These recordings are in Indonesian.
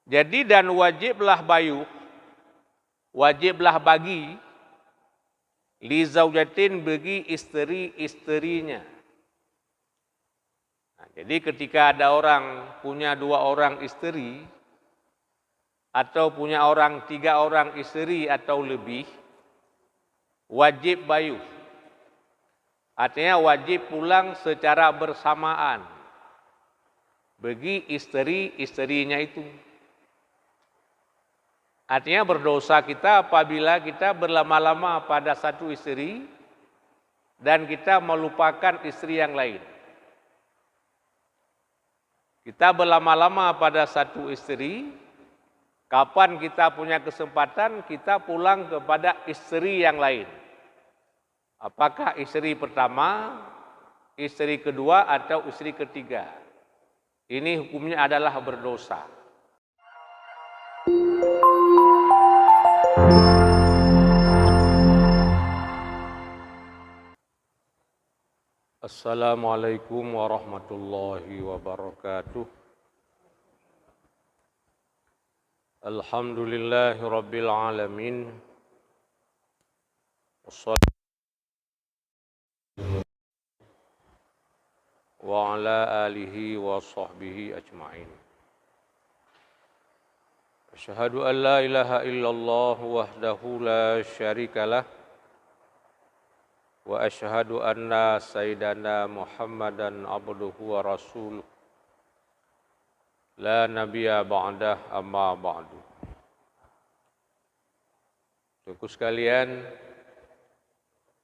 Jadi dan wajiblah bayuh, wajiblah bagi li zaujatin bagi istri-istrinya. Nah, jadi ketika ada orang punya 2 orang istri atau punya orang 3 orang istri atau lebih, wajib bayuh. Artinya wajib pulang secara bersamaan bagi istri-istrinya itu. Artinya berdosa kita apabila kita berlama-lama pada satu istri dan kita melupakan istri yang lain. Kita berlama-lama pada satu istri, kapan kita punya kesempatan kita pulang kepada istri yang lain. Apakah istri pertama, istri kedua atau istri ketiga. Ini hukumnya adalah berdosa. Assalamualaikum warahmatullahi wabarakatuh. Alhamdulillahi rabbil alamin. Wa ala alihi wa sahbihi ajma'in. Asyhadu an la ilaha illallah wahdahu la syarikalah. Wa asyhadu anna sayyidana Muhammadan abduhu wa rasuluh. La nabiyya ba'dah amma ba'du. Saudaraku sekalian,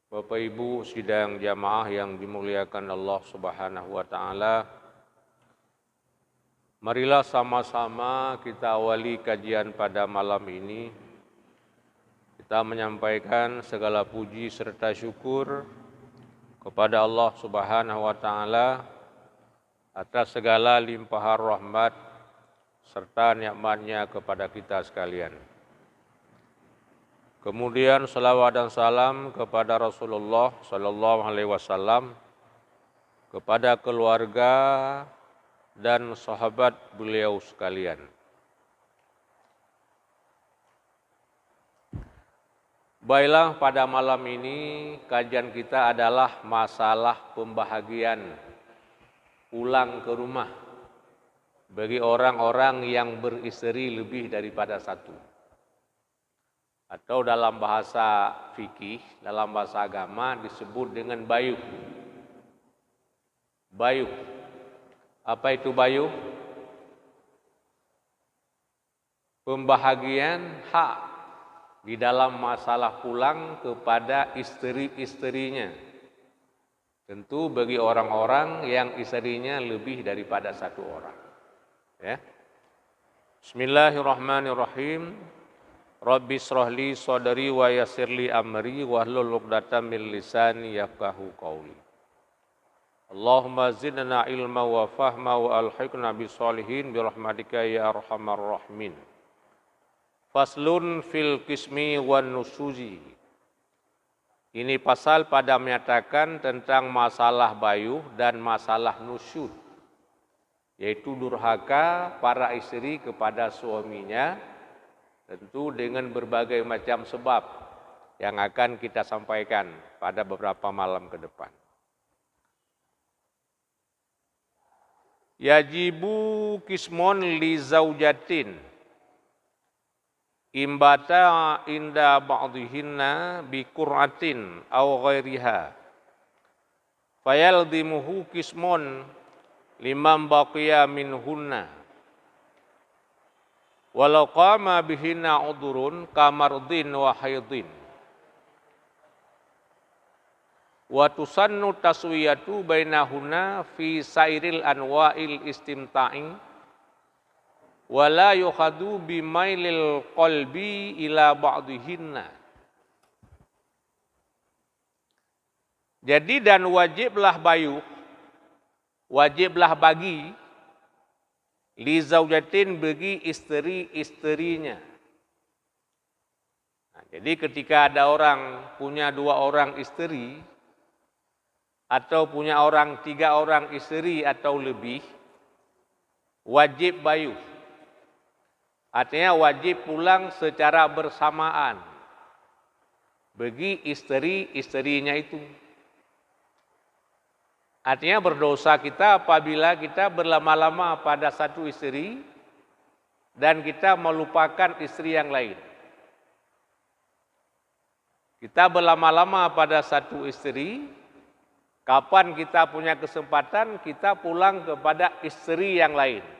Bapak Ibu sidang jamaah yang dimuliakan Allah Subhanahu wa taala. Marilah sama-sama kita awali kajian pada malam ini. Kita menyampaikan segala puji serta syukur kepada Allah Subhanahu wa taala atas segala limpahan rahmat serta nikmat-Nya kepada kita sekalian. Kemudian salawat dan salam kepada Rasulullah sallallahu alaihi wasallam, kepada keluarga dan sahabat beliau sekalian. Baiklah, pada malam ini kajian kita adalah masalah pembahagian pulang ke rumah bagi orang-orang yang beristri lebih daripada satu. Atau dalam bahasa fikih, dalam bahasa agama disebut dengan bayuh. Bayuh. Apa itu bayuh? Pembahagian hak di dalam masalah pulang kepada istri-istrinya. Tentu bagi orang-orang yang istrinya lebih daripada satu orang. Ya. Bismillahirrahmanirrahim. Rabbi shrahli sadri wa yassirli amri wahlul 'uqdatam min lisani yafqahu qawli. Allahumma zidna ilma wa fahma wa alhiqna bisolihin birahmatika ya arhamar rahimin. Faslun fil qismi wan nusuzi. Ini pasal pada menyatakan tentang masalah bayuh dan masalah nusyuz, yaitu durhaka para istri kepada suaminya, tentu dengan berbagai macam sebab yang akan kita sampaikan pada beberapa malam ke depan. Yajibu kismon li zaujatin imbata inda ba'dihinna bi qur'atin aw ghairiha fayaldimuhu kismun limam baqiya minhunna walau qama bihinna udurun kamardin wa haidin wa tusannu taswiyatu bainahunna fi sairil anwa'il istimta'i wala yukhadu bimailil qalbi ila ba'dihinna. Jadi dan wajiblah bayuh, wajiblah bagi li zaujatin bagi istri-istrinya. Nah, jadi ketika ada orang punya 2 orang istri atau punya orang 3 orang istri atau lebih, wajib bayuh. Artinya wajib pulang secara bersamaan bagi istri-istrinya itu. Artinya berdosa kita apabila kita berlama-lama pada satu istri dan kita melupakan istri yang lain. Kita berlama-lama pada satu istri, kapan kita punya kesempatan kita pulang kepada istri yang lain.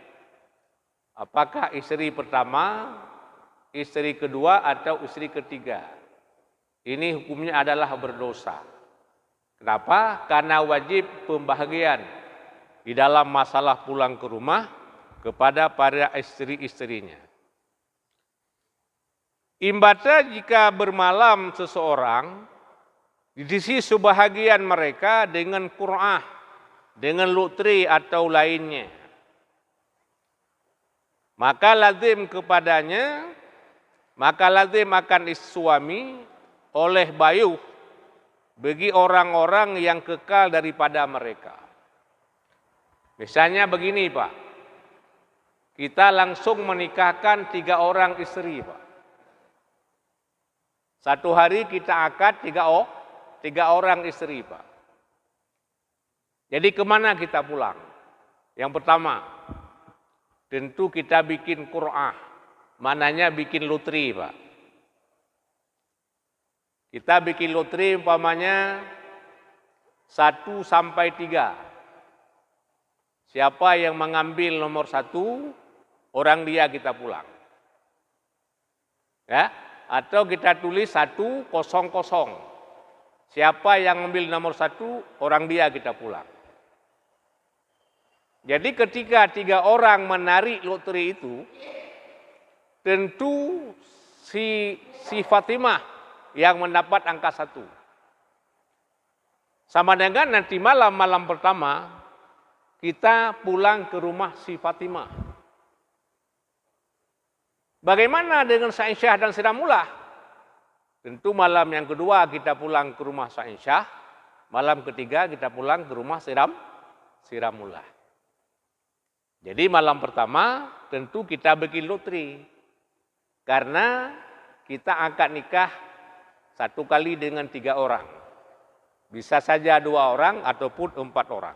Apakah istri pertama, istri kedua, atau istri ketiga. Ini hukumnya adalah berdosa. Kenapa? Karena wajib pembahagian di dalam masalah pulang ke rumah kepada para istri-istrinya. Imbata jika bermalam seseorang, diisi sebahagian mereka dengan qur'ah, dengan lutri atau lainnya. Maka lazim akan suami oleh bayuh bagi orang-orang yang kekal daripada mereka. Misalnya begini Pak, kita langsung menikahkan 3 orang istri Pak. Satu hari kita akad 3 orang istri Pak. Jadi kemana kita pulang? Yang pertama, tentu kita bikin qur'ah, mananya bikin lutri Pak. Kita bikin lutri umpamanya 1 sampai 3. Siapa yang mengambil nomor 1, orang dia kita pulang. Ya, atau kita tulis 100. Siapa yang mengambil nomor 1, orang dia kita pulang. Jadi ketika 3 orang menarik loteri itu, tentu si Fatimah yang mendapat angka 1. Sama dengan nanti malam pertama, kita pulang ke rumah si Fatimah. Bagaimana dengan Sa'insyah dan Siramullah? Tentu malam yang kedua kita pulang ke rumah Sa'insyah, malam ketiga kita pulang ke rumah Siramullah. Jadi malam pertama tentu kita bikin loteri. Karena kita angkat nikah 1 kali dengan 3 orang. Bisa saja 2 orang ataupun 4 orang.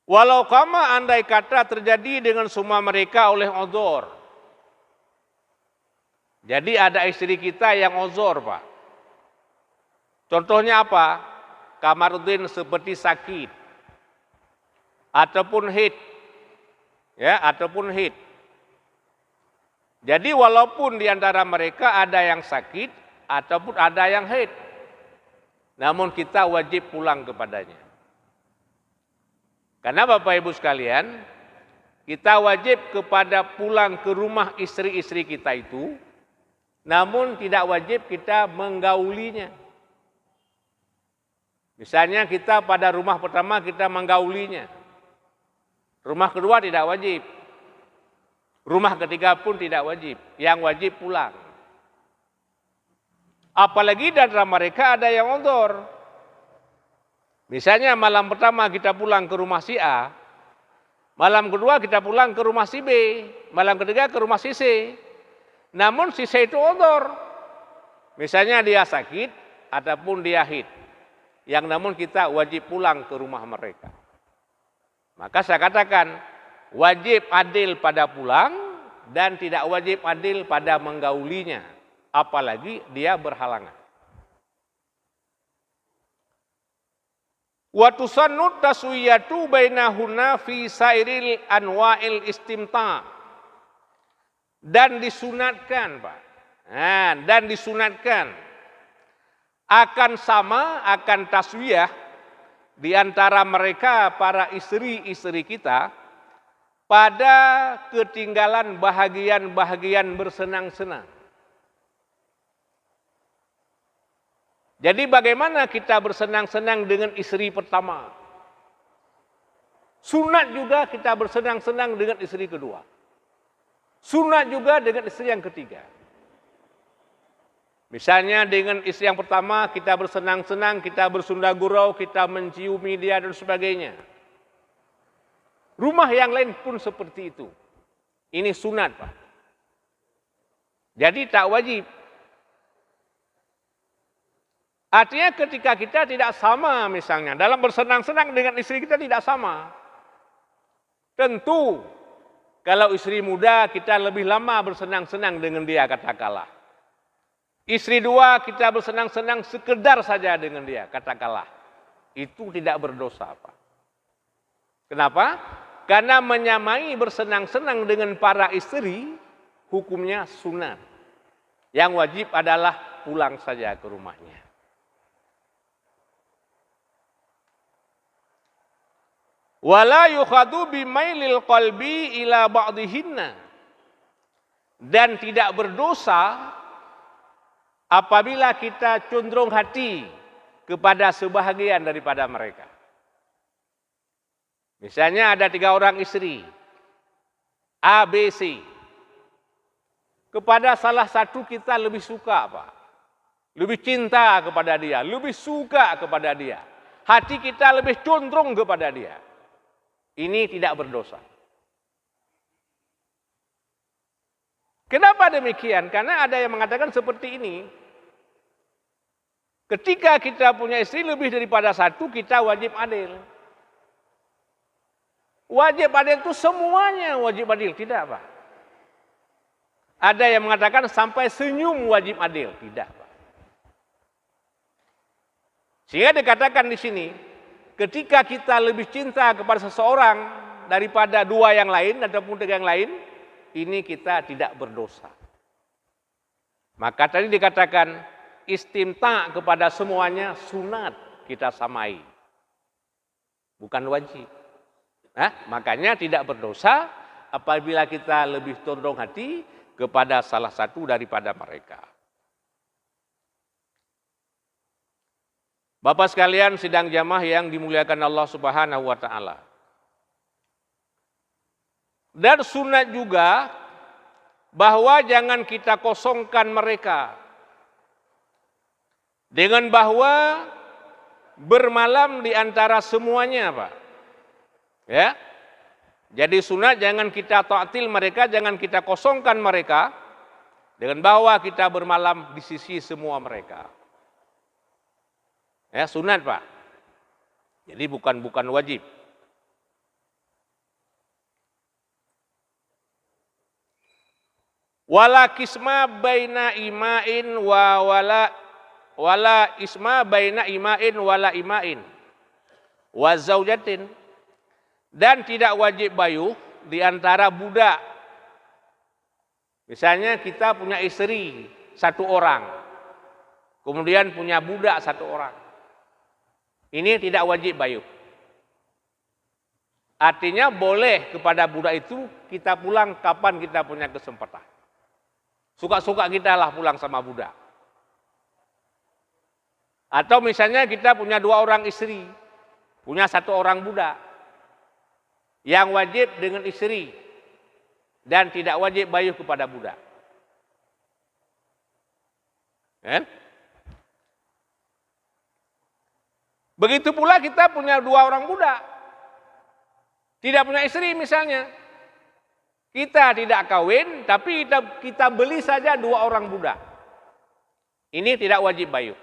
Walau kama andai kata terjadi dengan semua mereka oleh uzur. Jadi ada istri kita yang uzur Pak. Contohnya apa? Kamarudin seperti sakit. Ataupun haid. Ya, ataupun haid. Jadi walaupun di antara mereka ada yang sakit ataupun ada yang haid, namun kita wajib pulang kepadanya. Karena Bapak Ibu sekalian, kita wajib kepada pulang ke rumah istri-istri kita itu, namun tidak wajib kita menggaulinya. Misalnya kita pada rumah pertama kita menggaulinya. Rumah kedua tidak wajib. Rumah ketiga pun tidak wajib, yang wajib pulang. Apalagi di antara mereka ada yang uzur. Misalnya malam pertama kita pulang ke rumah si A, malam kedua kita pulang ke rumah si B, malam ketiga ke rumah si C. Namun si C itu uzur. Misalnya dia sakit ataupun dia haid, yang namun kita wajib pulang ke rumah mereka. Maka saya katakan, wajib adil pada pulang dan tidak wajib adil pada menggaulinya, apalagi dia berhalangan. Wa tusannu taswiyatu bainahunna fi sairil anwa'il istimta. Dan disunatkan, Pak. Dan disunatkan akan sama, akan taswiyah di antara mereka para istri-istri kita pada ketinggalan bahagian-bahagian bersenang-senang. Jadi bagaimana kita bersenang-senang dengan istri pertama? Sunat juga kita bersenang-senang dengan istri kedua. Sunat juga dengan istri yang ketiga. Misalnya dengan istri yang pertama kita bersenang-senang, kita bersunda gurau, kita menciumi dia dan sebagainya. Rumah yang lain pun seperti itu. Ini sunat, Pak. Jadi tak wajib. Artinya ketika kita tidak sama misalnya, dalam bersenang-senang dengan istri kita tidak sama. Tentu, kalau istri muda kita lebih lama bersenang-senang dengan dia, katakanlah. Istri dua kita bersenang-senang sekedar saja dengan dia, katakanlah. Itu tidak berdosa, Pak. Kenapa? Karena menyamai bersenang-senang dengan para istri, hukumnya sunat. Yang wajib adalah pulang saja ke rumahnya. Wala yukhadu bimailil qalbi ila ba'dihinna. Dan tidak berdosa apabila kita condong hati kepada sebahagian daripada mereka. Misalnya ada 3 orang istri, A, B, C. Kepada salah satu kita lebih suka, Pak. Lebih cinta kepada dia, lebih suka kepada dia. Hati kita lebih condong kepada dia. Ini tidak berdosa. Kenapa demikian? Karena ada yang mengatakan seperti ini. Ketika kita punya istri lebih daripada satu, kita wajib adil. Wajib adil itu semuanya wajib adil, tidak, Pak. Ada yang mengatakan sampai senyum wajib adil, tidak, Pak. Sehingga dikatakan di sini, ketika kita lebih cinta kepada seseorang daripada 2 yang lain ataupun 3 yang lain, ini kita tidak berdosa. Maka tadi dikatakan istimta kepada semuanya sunat kita samai. Bukan wajib. Makanya tidak berdosa apabila kita lebih condong hati kepada salah satu daripada mereka. Bapak sekalian sidang jamaah yang dimuliakan Allah Subhanahu wa taala. Dan sunat juga bahwa jangan kita kosongkan mereka dengan bahwa bermalam di antara semuanya, Pak. Ya. Jadi sunat jangan kita ta'til mereka, jangan kita kosongkan mereka dengan bahwa kita bermalam di sisi semua mereka. Ya, sunat, Pak. Jadi bukan wajib. Wala kisma baina ima'in wala isma baina ima'in wala ima'in wa zaujatin. Dan tidak wajib bayuh di antara budak. Misalnya kita punya istri 1 orang, kemudian punya budak 1 orang. Ini tidak wajib bayuh. Artinya boleh kepada budak itu kita pulang kapan kita punya kesempatan. Suka-suka kita lah pulang sama budak. Atau misalnya kita punya 2 orang istri, punya 1 orang budak. Yang wajib dengan istri dan tidak wajib bayuh kepada budak. Kan? Begitu pula kita punya 2 orang budak. Tidak punya istri misalnya. Kita tidak kawin, tapi kita beli saja 2 orang budak. Ini tidak wajib bayuh.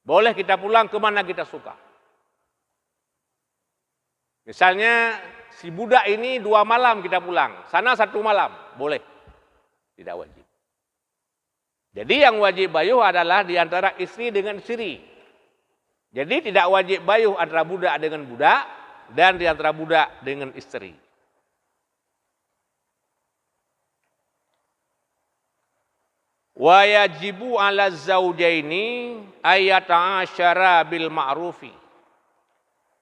Boleh kita pulang kemana kita suka. Misalnya si budak ini 2 malam kita pulang, sana 1 malam, boleh. Tidak wajib. Jadi yang wajib bayuh adalah di antara istri dengan istri. Jadi tidak wajib bayuh antara budak dengan budak dan di antara budak dengan istri. Wa yajibu 'ala zaujaini ayata'asyara bil ma'rufi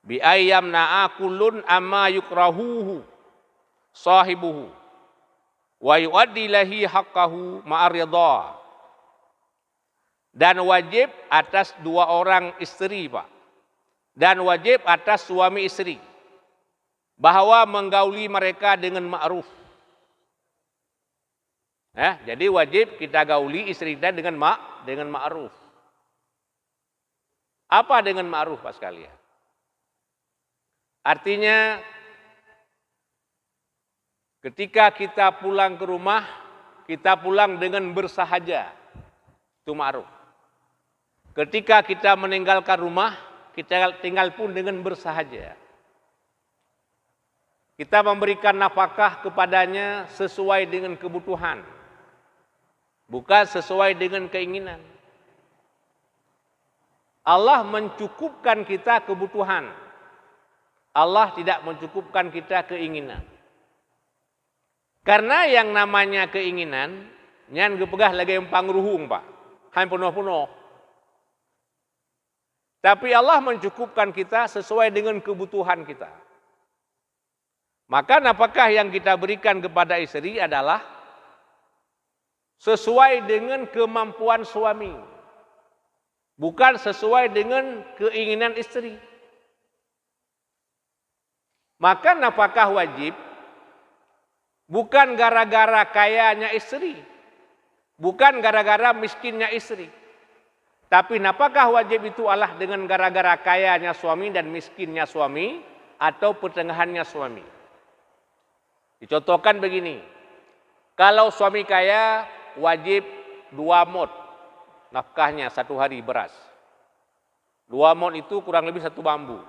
bi ayyam na'akulun amma yukrahuhu sahibuhu wa yuaddi lahi haqqahu ma'aridha. Dan wajib atas 2 orang istri, Pak. Dan wajib atas suami istri bahwa menggauli mereka dengan ma'ruf. Jadi wajib kita gauli istri kita dengan ma'ruf. Apa dengan ma'ruf, Pak sekalian? Artinya Ketika kita pulang ke rumah, kita pulang dengan bersahaja. Itu ma'ruf. Ketika kita meninggalkan rumah, kita tinggal pun dengan bersahaja. Kita memberikan nafkah kepadanya sesuai dengan kebutuhan, bukan sesuai dengan keinginan. Allah mencukupkan kita kebutuhan. Allah tidak mencukupkan kita keinginan. Karena yang namanya keinginan, nyan gepegah lagi yang pangruhung, Pak. Hain penuh-penuh. Tapi Allah mencukupkan kita sesuai dengan kebutuhan kita. Maka apakah yang kita berikan kepada istri adalah sesuai dengan kemampuan suami. Bukan sesuai dengan keinginan istri. Maka nafkah wajib bukan gara-gara kayanya istri. Bukan gara-gara miskinnya istri. Tapi nafkah wajib itu adalah dengan gara-gara kayanya suami dan miskinnya suami atau pertengahannya suami. Dicontohkan begini, kalau suami kaya wajib 2 mod nafkahnya 1 hari beras. 2 mod itu kurang lebih 1 bambu.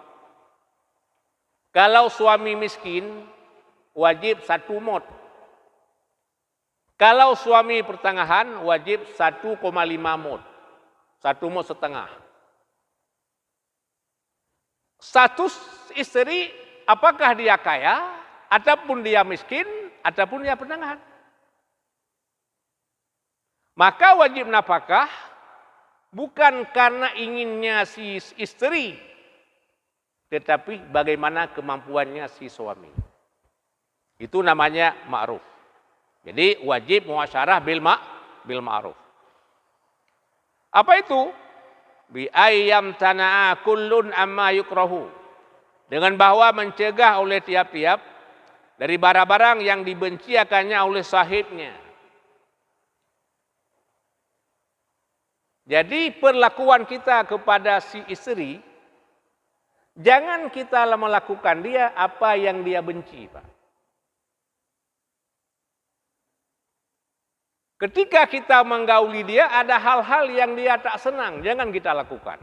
Kalau suami miskin wajib 1 mod. Kalau suami pertengahan wajib 1,5 mod. 1 mod setengah. Status istri apakah dia kaya? Ataupun dia miskin, ataupun dia pertengahan. Maka wajib nafkah bukan karena inginnya si istri, tetapi bagaimana kemampuannya si suami. Itu namanya ma'ruf. Jadi wajib muasyarah bil ma'ruf. Apa itu? Bi ayyam tana'a kullun amma yukrahu. Dengan bahwa mencegah oleh tiap-tiap dari barang-barang yang dibenci akannya oleh sahibnya. Jadi perlakuan kita kepada si istri, jangan kita melakukan dia apa yang dia benci, Pak. Ketika kita menggauli dia, ada hal-hal yang dia tak senang, jangan kita lakukan.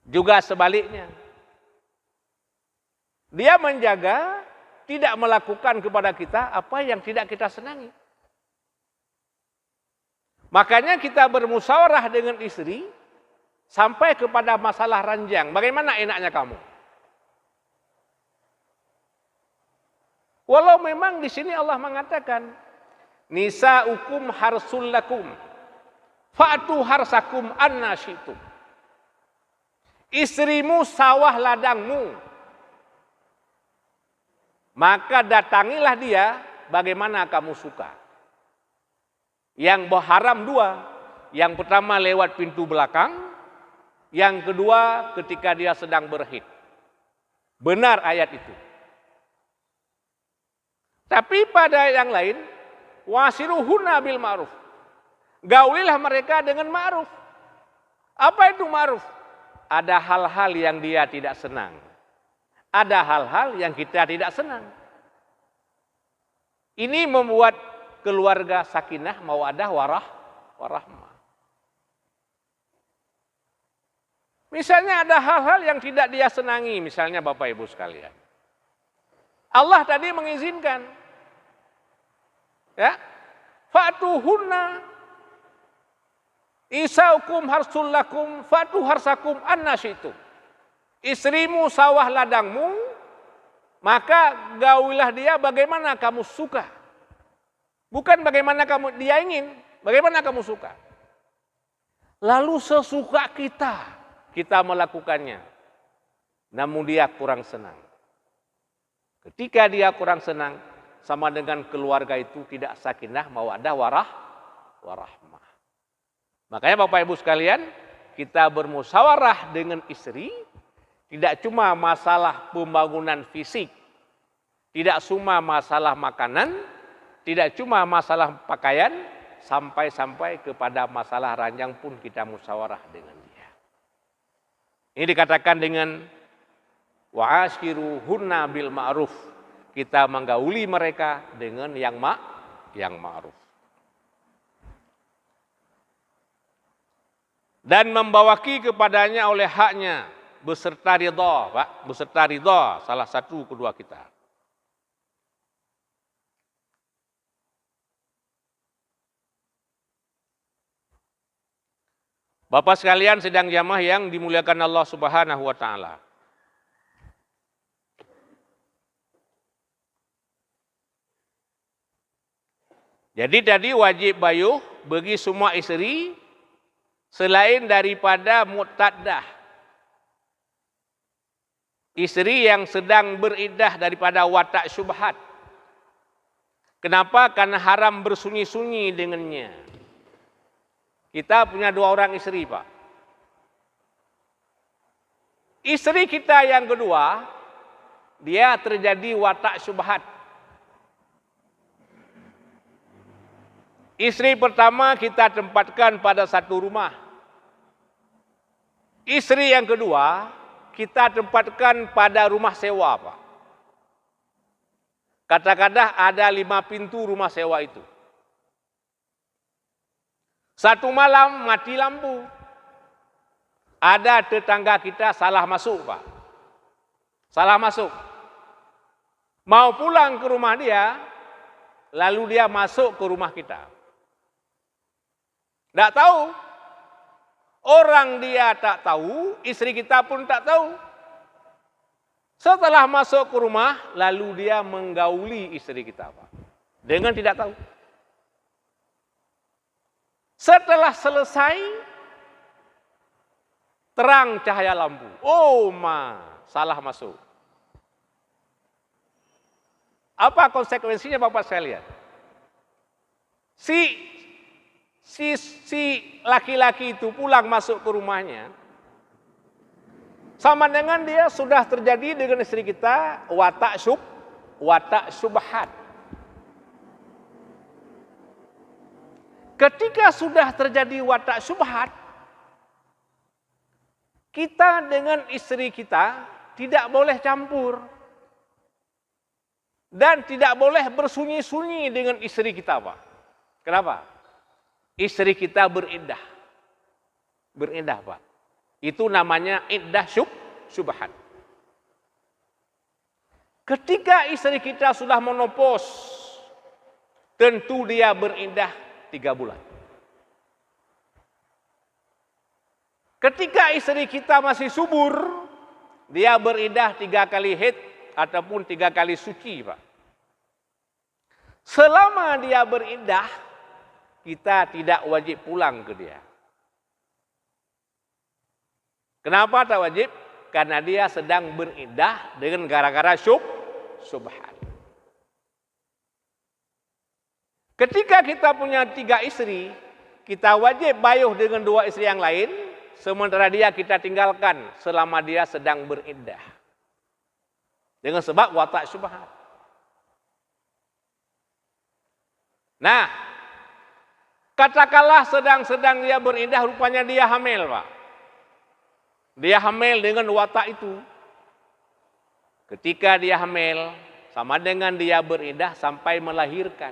Juga sebaliknya. Dia menjaga tidak melakukan kepada kita apa yang tidak kita senangi. Makanya kita bermusyawarah dengan istri sampai kepada masalah ranjang. Bagaimana enaknya kamu? Walau memang di sini Allah mengatakan, nisa'ukum harsul lakum, fa'tu harsakum anna syi'tum. Istrimu sawah ladangmu. Maka datangilah dia bagaimana kamu suka. Yang haram 2. Yang pertama lewat pintu belakang. Yang kedua ketika dia sedang berhaid. Benar ayat itu. Tapi pada yang lain, wasiruhunna bil ma'ruf. Gaulilah mereka dengan ma'ruf. Apa itu ma'ruf? Ada hal-hal yang dia tidak senang. Ada hal-hal yang kita tidak senang. Ini membuat keluarga sakinah mawaddah warahmah. Misalnya ada hal-hal yang tidak dia senangi, misalnya Bapak Ibu sekalian. Allah tadi mengizinkan. Ya. Fa'tuhunna isaukum harsul lakum fa'tu harsakum anna syi'tum. Istrimu sawah ladangmu, maka gaulilah dia bagaimana kamu suka. Bukan bagaimana kamu dia ingin, bagaimana kamu suka. Lalu sesuka kita melakukannya. Namun dia kurang senang. Ketika dia kurang senang, sama dengan keluarga itu tidak sakinah mawaddah warahmah. Makanya Bapak Ibu sekalian, kita bermusyawarah dengan istri. Tidak cuma masalah pembangunan fisik, tidak cuma masalah makanan, tidak cuma masalah pakaian, sampai-sampai kepada masalah ranjang pun kita musyawarah dengan dia. Ini dikatakan dengan wa'ashiruhunna bil ma'ruf. kita menggauli mereka dengan yang ma'ruf. Dan membawaki kepadanya oleh haknya beserta ridha, Pak, beserta ridha salah satu kedua kita. Bapak sekalian sedang jamaah yang dimuliakan Allah Subhanahu wa taala. Jadi tadi wajib bayuh bagi semua istri selain daripada mu'taddah. Istri yang sedang beriddah daripada watak syubhat. Kenapa? Karena haram bersunyi-sunyi dengannya. Kita punya 2 orang istri, Pak. Istri kita yang kedua, dia terjadi watak syubhat. Istri pertama kita tempatkan pada satu rumah. Istri yang kedua kita tempatkan pada rumah sewa, Pak. Kata-kata ada 5 pintu rumah sewa itu. Satu malam mati lampu. Ada tetangga kita salah masuk, Pak. Salah masuk. Mau pulang ke rumah dia, lalu dia masuk ke rumah kita. Tidak tahu. Orang dia tak tahu, istri kita pun tak tahu. Setelah masuk ke rumah, lalu dia menggauli istri kita, Pak. Dengan tidak tahu. Setelah selesai, terang cahaya lampu. Oh, salah masuk. Apa konsekuensinya Bapak sekalian? Si laki-laki itu pulang masuk ke rumahnya, sama dengan dia sudah terjadi dengan istri kita watak syubhat. Ketika sudah terjadi watak syubhat, kita dengan istri kita tidak boleh campur. Dan tidak boleh bersunyi-sunyi dengan istri kita, Pak. Kenapa? Istri kita beriddah. Beriddah, Pak. Itu namanya iddah syubhat. Ketika istri kita sudah menopos, tentu dia beriddah 3 bulan. Ketika istri kita masih subur, dia beriddah 3 kali haid ataupun 3 kali suci, Pak. Selama dia beriddah, kita tidak wajib pulang ke dia. Kenapa tak wajib? Karena dia sedang beriddah dengan gara-gara syubhat. Ketika kita punya 3 istri, kita wajib bayuh dengan 2 istri yang lain, sementara dia kita tinggalkan selama dia sedang beriddah. Dengan sebab watak syubhat. Nah, katakanlah sedang-sedang dia beriddah, rupanya dia hamil, Pak. Dia hamil dengan watak itu. Ketika dia hamil, sama dengan dia beriddah sampai melahirkan.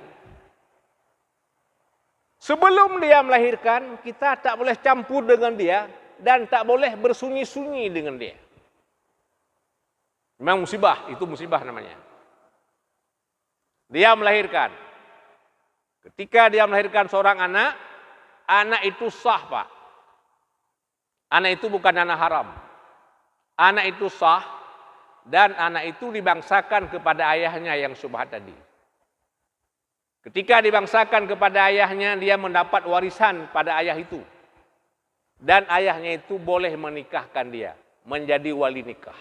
Sebelum dia melahirkan, kita tak boleh campur dengan dia dan tak boleh bersunyi-sunyi dengan dia. Memang musibah, itu musibah namanya. Dia melahirkan. Ketika dia melahirkan seorang anak, anak itu sah, Pak. Anak itu bukan anak haram. Anak itu sah dan anak itu dibangsakan kepada ayahnya yang syubhat tadi. Ketika dibangsakan kepada ayahnya, dia mendapat warisan pada ayah itu. Dan ayahnya itu boleh menikahkan dia, menjadi wali nikah.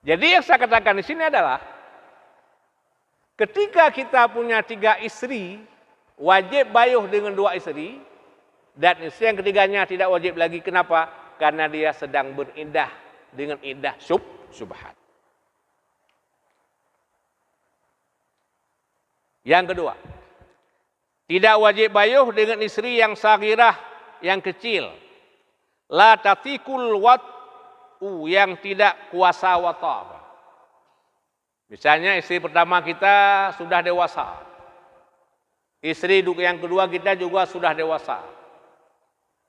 Jadi yang saya katakan di sini adalah, ketika kita punya 3 istri, wajib bayuh dengan 2 istri, dan istri yang ketiganya tidak wajib lagi. Kenapa? Karena dia sedang beriddah dengan iddah syubhat. Yang kedua, tidak wajib bayuh dengan istri yang saghirah, yang kecil. La tatikul wat'u, yang tidak kuasa wata. Misalnya istri pertama kita sudah dewasa. Istri yang kedua kita juga sudah dewasa.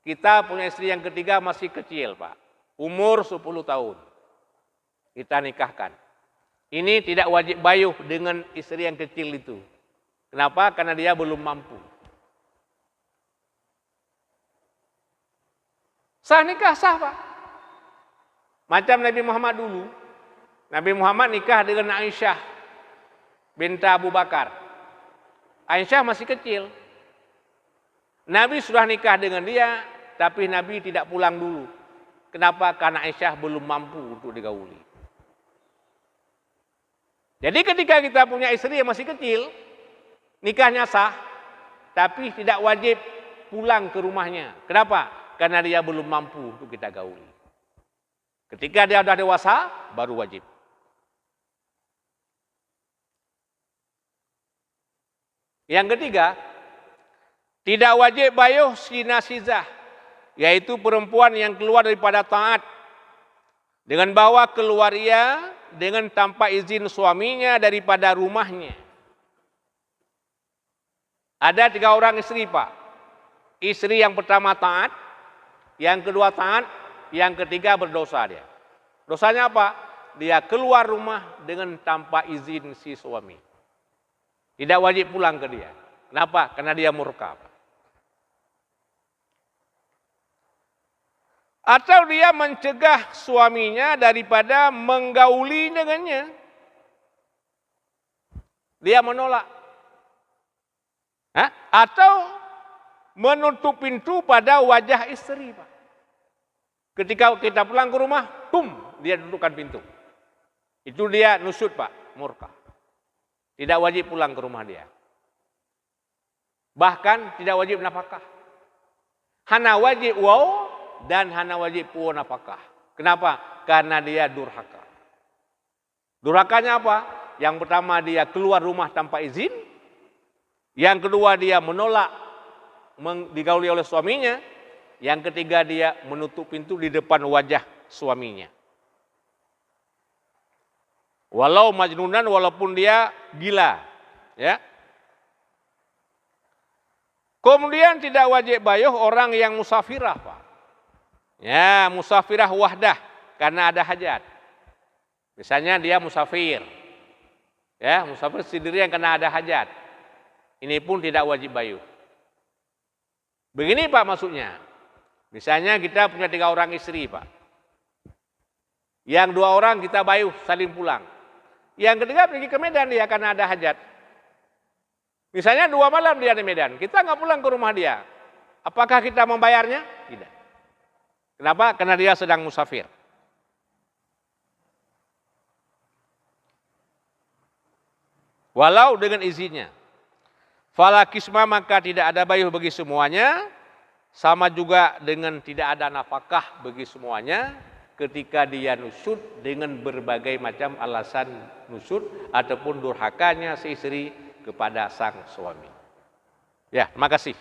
Kita punya istri yang ketiga masih kecil, Pak. Umur 10 tahun. Kita nikahkan. Ini tidak wajib bayuh dengan istri yang kecil itu. Kenapa? Karena dia belum mampu. Sah nikah, sah, Pak. Macam Nabi Muhammad dulu. Nabi Muhammad nikah dengan Aisyah binti Abu Bakar. Aisyah masih kecil. Nabi sudah nikah dengan dia, tapi Nabi tidak pulang dulu. Kenapa? Karena Aisyah belum mampu untuk digauli. Jadi ketika kita punya istri yang masih kecil, nikahnya sah, tapi tidak wajib pulang ke rumahnya. Kenapa? Karena dia belum mampu untuk kita gauli. Ketika dia sudah dewasa, baru wajib. Yang ketiga, tidak wajib bayuh sinasizah, yaitu perempuan yang keluar daripada taat dengan bawa keluar ia dengan tanpa izin suaminya daripada rumahnya. Ada 3 orang istri, Pak. Istri yang pertama taat, yang kedua taat, yang ketiga berdosa dia. Dosanya apa? Dia keluar rumah dengan tanpa izin si suami. Tidak wajib pulang ke dia. Kenapa? Karena dia murka. Atau dia mencegah suaminya daripada menggauli dengannya. Dia menolak. Atau menutup pintu pada wajah istri, Pak. Ketika kita pulang ke rumah, dia tutupkan pintu. Itu dia nusut, Pak, murka. Tidak wajib pulang ke rumah dia. Bahkan tidak wajib nafkah. Hana wajib waw dan hana wajib puo nafkah. Kenapa? Karena dia durhaka. Durhakanya apa? Yang pertama dia keluar rumah tanpa izin. Yang kedua dia menolak digauli oleh suaminya. Yang ketiga dia menutup pintu di depan wajah suaminya. Walau majnunan, walaupun dia gila, ya. Kemudian tidak wajib bayuh orang yang musafirah, Pak. Ya, musafirah wahdah karena ada hajat. Misalnya dia musafir, ya, musafir sendirian karena ada hajat. Ini pun tidak wajib bayuh. Begini, Pak, maksudnya. Misalnya kita punya 3 orang istri, Pak. Yang 2 orang kita bayuh saling pulang. Yang ketiga pergi ke Medan dia karena ada hajat. Misalnya 2 malam dia di Medan, kita nggak pulang ke rumah dia. Apakah kita membayarnya? Tidak. Kenapa? Karena dia sedang musafir. Walau dengan izinnya. Fala kisma, maka tidak ada bayuh bagi semuanya. Sama juga dengan tidak ada nafkah bagi semuanya. Ketika dia nusut dengan berbagai macam alasan nusut ataupun durhakanya si istri kepada sang suami. Ya, terima kasih.